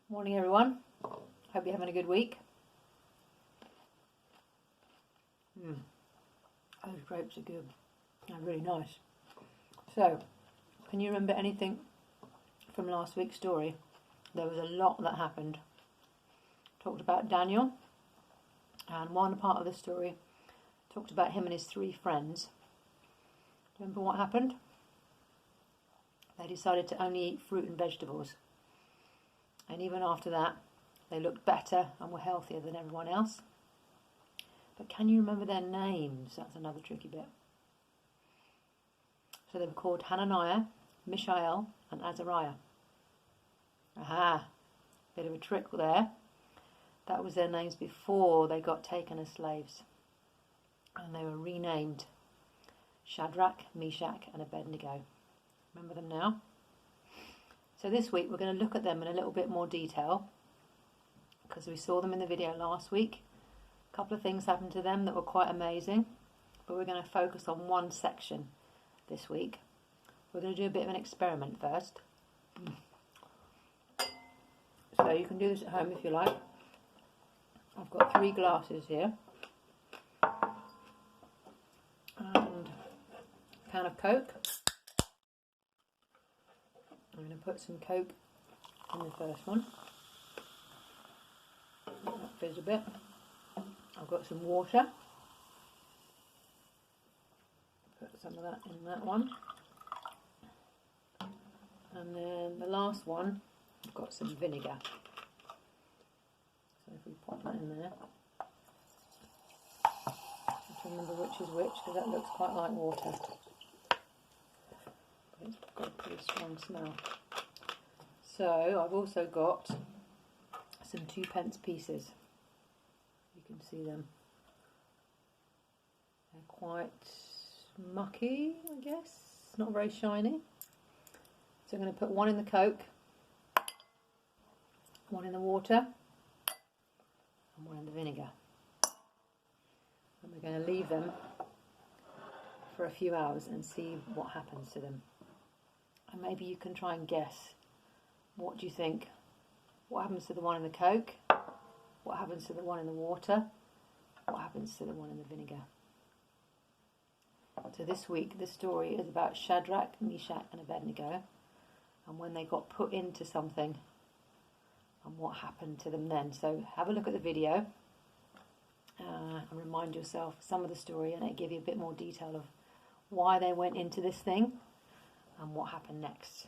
Morning everyone, hope you're having a good week. Those grapes are good, they're really nice. So, can you remember anything from last week's story? There was a lot that happened. Talked about Daniel, and one part of the story talked about him and his 3 friends. Remember what happened? They decided to only eat fruit and vegetables. And even after that, they looked better and were healthier than everyone else. But can you remember their names? That's another tricky bit. So they were called Hananiah, Mishael and Azariah. Aha, bit of a trick there. That was their names before they got taken as slaves. And they were renamed Shadrach, Meshach and Abednego. Remember them now? So this week we're going to look at them in a little bit more detail because we saw them in the video last week. A couple of things happened to them that were quite amazing, but we're going to focus on one section this week. We're going to do a bit of an experiment first. So you can do this at home if you like. I've got 3 glasses here and a can of Coke. I'm going to put some Coke in the first one. Let that fizz a bit. I've got some water. Put some of that in that one. And then the last one, I've got some vinegar. So if we pop that in there. I have to remember which is which because that looks quite like water. It's got a pretty strong smell. So I've also got some 2p pieces. You can see them. They're quite mucky, I guess. Not very shiny. So I'm going to put one in the Coke, one in the water, and one in the vinegar. And we're going to leave them for a few hours and see what happens to them. And maybe you can try and guess, what do you think? What happens to the one in the Coke? What happens to the one in the water? What happens to the one in the vinegar? So this week the story is about Shadrach, Meshach and Abednego and when they got put into something and what happened to them then. So have a look at the video and remind yourself some of the story, and it'll give you a bit more detail of why they went into this thing and what happened next.